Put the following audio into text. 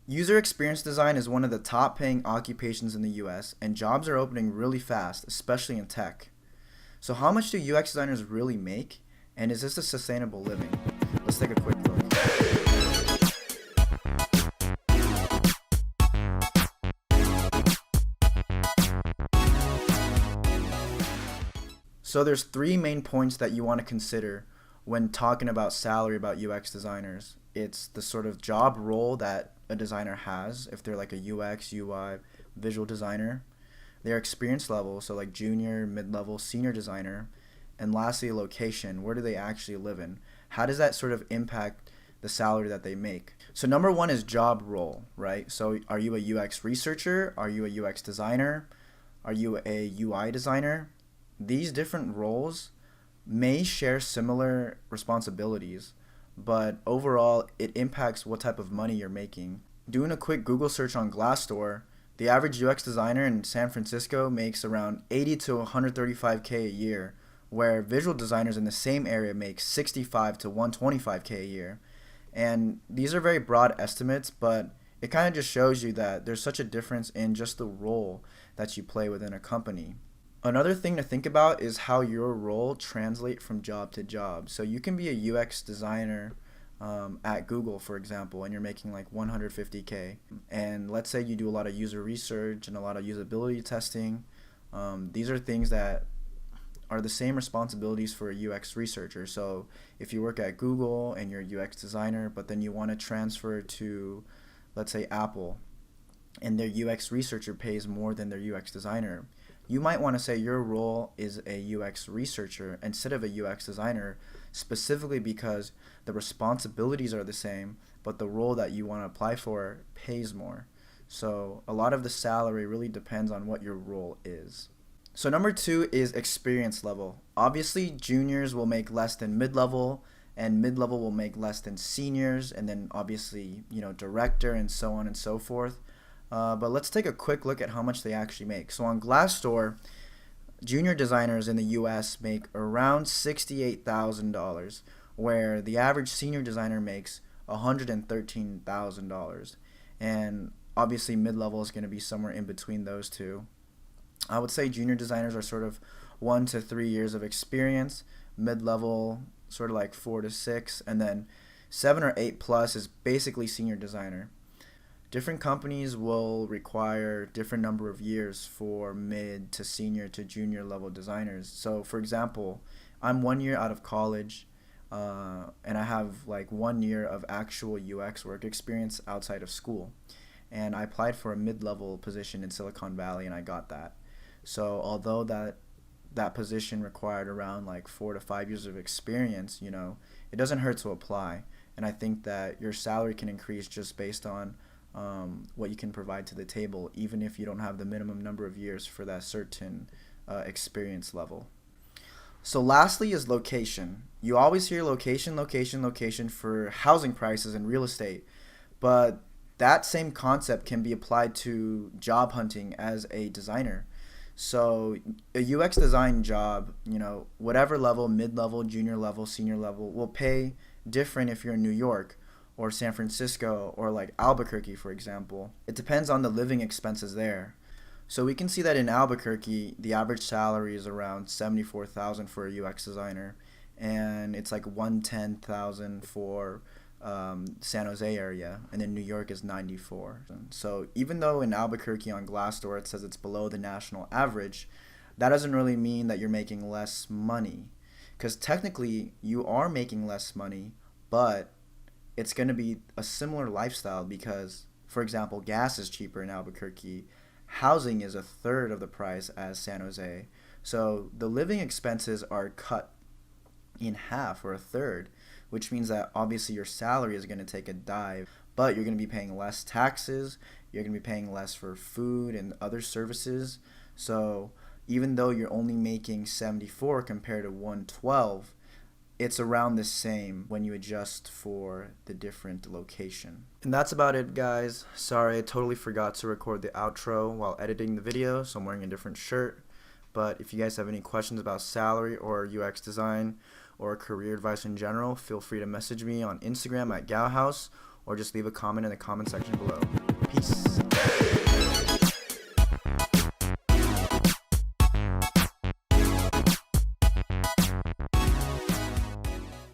User experience design is one of the top paying occupations in the US, and jobs are opening really fast, especially in tech. So, how much do UX designers really make, and is this a sustainable living? Let's take a quick look. So, there's three main points that you want to consider when talking about salary about UX designers. It's the sort of job role that a designer has, if they're like a UX, UI, visual designer, their experience level, so like junior, mid-level, senior designer, and lastly, location. Where do they actually live in? How does that sort of impact the salary that they make? So number one is job role, right? So are you a UX researcher? Are you a UX designer? Are you a UI designer? These different roles may share similar responsibilities, but overall it impacts what type of money you're making. Doing a quick Google search on Glassdoor, the average UX designer in San Francisco makes around 80 to 135K a year, where visual designers in the same area make 65 to 125K a year. And these are very broad estimates, but it kind of just shows you that there's such a difference in just the role that you play within a company. Another thing to think about is how your role translates from job to job. So you can be a UX designer at Google, for example, and you're making like 150K. And let's say you do a lot of user research and a lot of usability testing. These are things that are the same responsibilities for a UX researcher. So if you work at Google and you're a UX designer, but then you want to transfer to, let's say, Apple, and their UX researcher pays more than their UX designer, you might want to say your role is a UX researcher instead of a UX designer, specifically because the responsibilities are the same, but the role that you want to apply for pays more. So a lot of the salary really depends on what your role is. So number two is experience level. Obviously, juniors will make less than mid-level, and mid-level will make less than seniors, and then obviously, director and so on and so forth. But let's take a quick look at how much they actually make. So on Glassdoor, junior designers in the US make around $68,000, where the average senior designer makes $113,000. And obviously mid-level is going to be somewhere in between those two. I would say junior designers are sort of 1 to 3 years of experience, mid-level sort of like 4 to 6, and then 7 or 8 plus is basically senior designer. Different companies will require different number of years for mid to senior to junior level designers. So for example, I'm 1 year out of college, and I have like 1 year of actual UX work experience outside of school. And I applied for a mid-level position in Silicon Valley and I got that. So although that position required around like 4 to 5 years of experience, it doesn't hurt to apply. And I think that your salary can increase just based on what you can provide to the table, even if you don't have the minimum number of years for that certain experience level. So lastly is location. You always hear location, location, location for housing prices and real estate, but that same concept can be applied to job hunting as a designer. So a UX design job, whatever level, mid-level, junior level, senior level, will pay different if you're in New York or San Francisco or like Albuquerque, for example. It depends on the living expenses there. So we can see that in Albuquerque, the average salary is around $74,000 for a UX designer, and it's like $110,000 for San Jose area, and then New York is 94. So even though in Albuquerque on Glassdoor it says it's below the national average, that doesn't really mean that you're making less money, because technically you are making less money, but it's going to be a similar lifestyle because, for example, gas is cheaper in Albuquerque. Housing is a third of the price as San Jose. So the living expenses are cut in half or a third, which means that obviously your salary is going to take a dive, but you're going to be paying less taxes, you're going to be paying less for food and other services. So even though you're only making 74 compared to 112, it's around the same when you adjust for the different location. And that's about it, guys. Sorry, I totally forgot to record the outro while editing the video, so I'm wearing a different shirt. But if you guys have any questions about salary or UX design or career advice in general, feel free to message me on Instagram at gaohaus or just leave a comment in the comment section below. Peace.